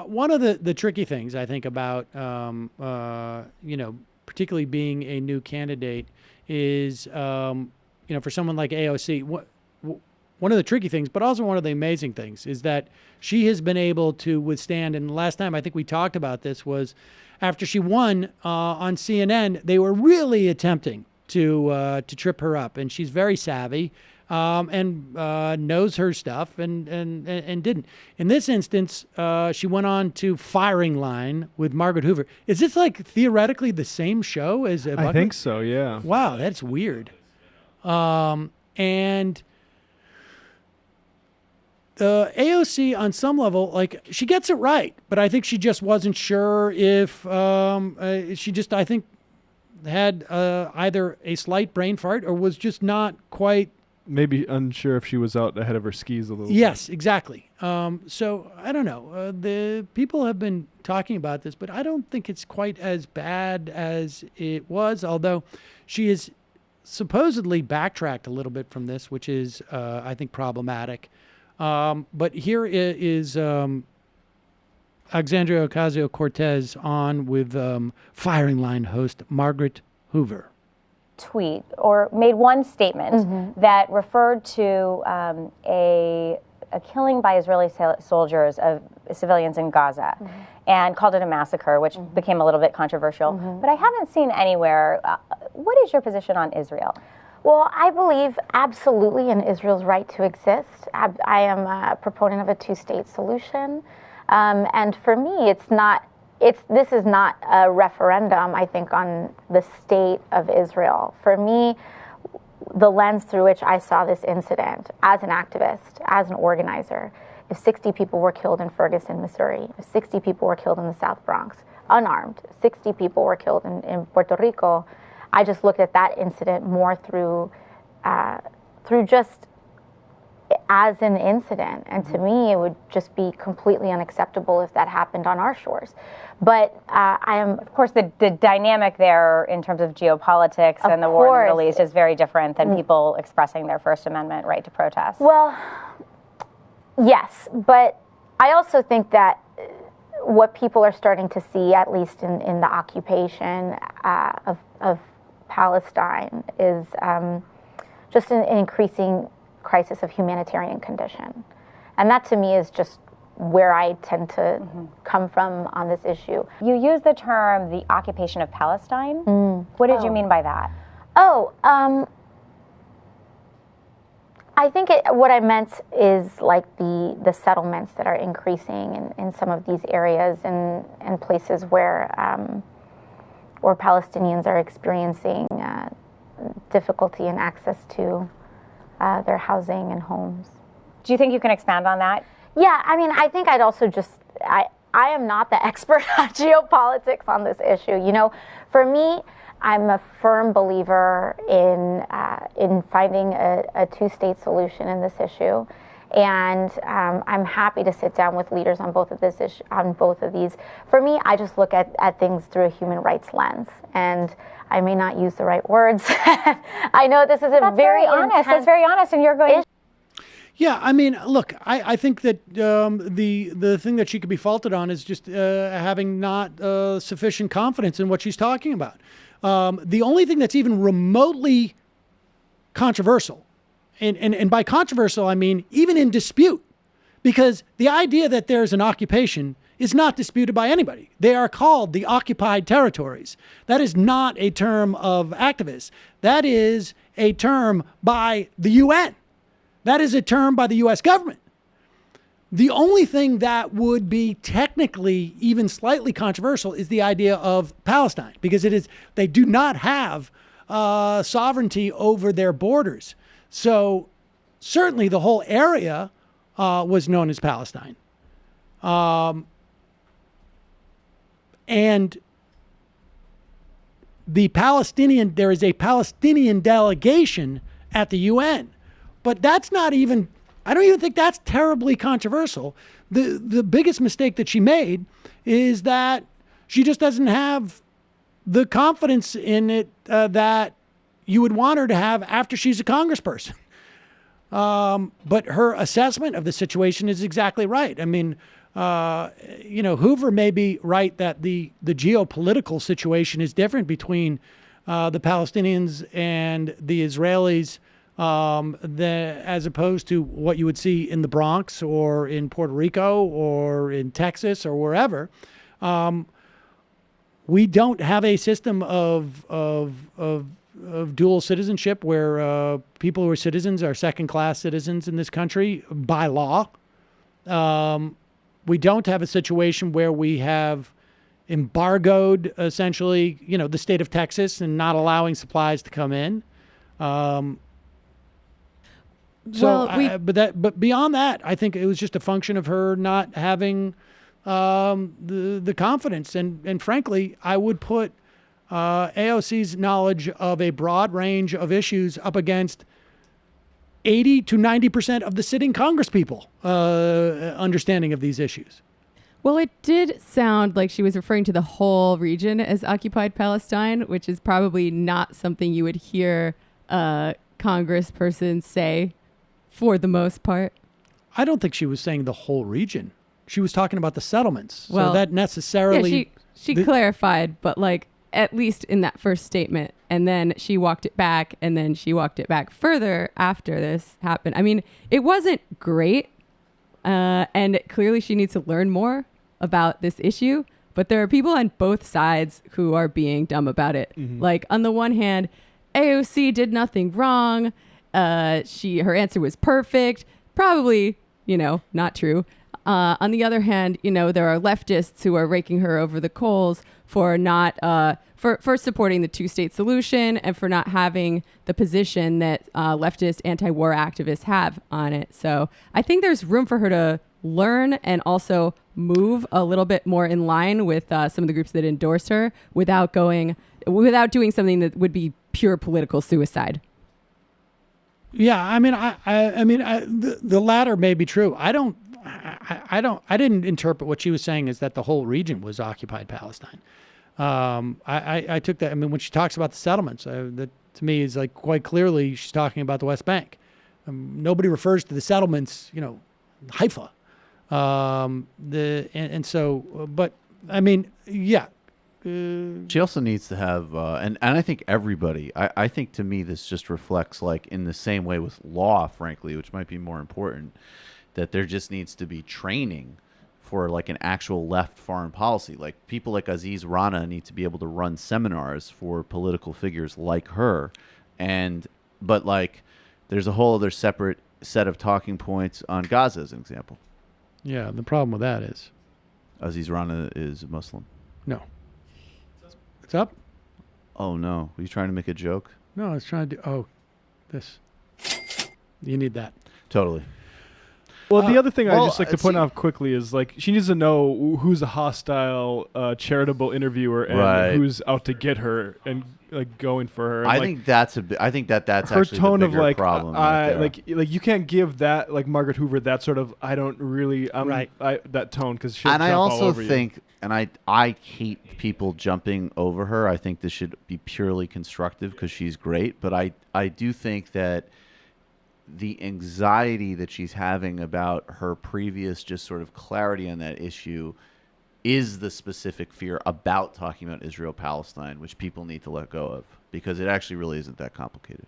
one of the tricky things I think about, particularly being a new candidate is, for someone like AOC, one of the tricky things, but also one of the amazing things is that she has been able to withstand. And the last time I think we talked about this was after she won on CNN, they were really attempting to trip her up. And she's very savvy and knows her stuff and didn't. In this instance, she went on to Firing Line with Margaret Hoover. Is this like theoretically the same show as I think so, yeah. Wow, that's weird. And AOC on some level, like she gets it right, but I think she just wasn't sure if I think had either a slight brain fart or was just not quite. Maybe unsure if she was out ahead of her skis a little bit. Yes, exactly. So I don't know. The people have been talking about this, but I don't think it's quite as bad as it was, although she has supposedly backtracked a little bit from this, which is, I think, problematic. But here is Alexandria Ocasio-Cortez on with Firing Line host Margaret Hoover. Tweet or made one statement that referred to a killing by Israeli soldiers of civilians in Gaza and called it a massacre, which became a little bit controversial. But I haven't seen anywhere. What is your position on Israel? Well, I believe absolutely in Israel's right to exist. I am a proponent of a two-state solution. And for me, this is not a referendum, I think, on the state of Israel. For me, the lens through which I saw this incident as an activist, as an organizer, if 60 people were killed in Ferguson, Missouri, if 60 people were killed in the South Bronx, unarmed, 60 people were killed in Puerto Rico, I just looked at that incident more through just as an incident. And to me, it would just be completely unacceptable if that happened on our shores. But I am... Of course, the dynamic there in terms of geopolitics and the war in the Middle East is very different than people expressing their First Amendment right to protest. Well, yes, but I also think that what people are starting to see, at least in the occupation of Palestine, is just an increasing crisis of humanitarian condition. And that to me is just where I tend to come from on this issue. You use the term the occupation of Palestine. What did you mean by that? I think what I meant is like the settlements that are increasing in some of these areas and places where Palestinians are experiencing difficulty in access to their housing and homes. Do you think you can expand on that? Yeah, I mean, I think I'd also I am not the expert on geopolitics on this issue. You know, for me, I'm a firm believer in finding a two-state solution in this issue. And I'm happy to sit down with leaders on both of these. For me, I just look at things through a human rights lens, and I may not use the right words. I know this is very honest. That's very honest, and you're going. Yeah, I mean, look, I think that the thing that she could be faulted on is just having not sufficient confidence in what she's talking about. The only thing that's even remotely controversial, and by controversial, I mean even in dispute, because the idea that there's an occupation is not disputed by anybody. They are called the occupied territories. That is not a term of activists. That is a term by the UN. That is a term by the U.S. government. The only thing that would be technically even slightly controversial is the idea of Palestine, because they do not have sovereignty over their borders. So certainly the whole area was known as Palestine. And there is a Palestinian delegation at the UN. But that's not even, I don't even think that's terribly controversial. The biggest mistake that she made is that she just doesn't have the confidence in it that you would want her to have after she's a congressperson. But her assessment of the situation is exactly right. I mean, Hoover may be right that the geopolitical situation is different between the Palestinians and the Israelis, as opposed to what you would see in the Bronx or in Puerto Rico or in Texas or wherever. We don't have a system of dual citizenship where people who are citizens are second-class citizens in this country by law. We don't have a situation where we have embargoed, essentially, the state of Texas and not allowing supplies to come in. But beyond that, I think it was just a function of her not having the confidence. And frankly, I would put AOC's knowledge of a broad range of issues up against 80 to 90% of the sitting Congresspeople understanding of these issues. Well, it did sound like she was referring to the whole region as occupied Palestine, which is probably not something you would hear a congressperson say for the most part. I don't think she was saying the whole region. She was talking about the settlements. Well, so that necessarily... Yeah, she clarified, but at least in that first statement. And then she walked it back, and then she walked it back further after this happened. I mean, it wasn't great, and clearly she needs to learn more about this issue. But there are people on both sides who are being dumb about it. Mm-hmm. On the one hand, AOC did nothing wrong. Her answer was perfect. Probably, not true. On the other hand, there are leftists who are raking her over the coals for not for supporting the two-state solution and for not having the position that leftist anti-war activists have on it. So I think there's room for her to learn and also move a little bit more in line with some of the groups that endorse her without doing something that would be pure political suicide. Yeah, I mean, the latter may be true. I didn't interpret what she was saying as that the whole region was occupied Palestine. I took that. I mean, when she talks about the settlements, that to me is quite clearly she's talking about the West Bank. Nobody refers to the settlements, Haifa. But I mean, yeah. She also needs to have, and I think everybody, I think to me this just reflects in the same way with law, frankly, which might be more important, that there just needs to be training for an actual left foreign policy. People like Aziz Rana need to be able to run seminars for political figures like her. But there's a whole other separate set of talking points on Gaza as an example. Yeah, the problem with that is Aziz Rana is Muslim. No. It's up? Oh no. Were you trying to make a joke? No, I was trying to this. You need that. Totally. Well, the other thing I just like to point out quickly is she needs to know who's a hostile, charitable interviewer and who's out to get her and going for her. And I think that's that's her actually tone the bigger of problem. You can't give that Margaret Hoover that sort of that tone because she'll and jump I all also over think you. And I hate people jumping over her. I think this should be purely constructive because she's great. But I do think that the anxiety that she's having about her previous just sort of clarity on that issue is the specific fear about talking about Israel-Palestine, which people need to let go of because it actually really isn't that complicated.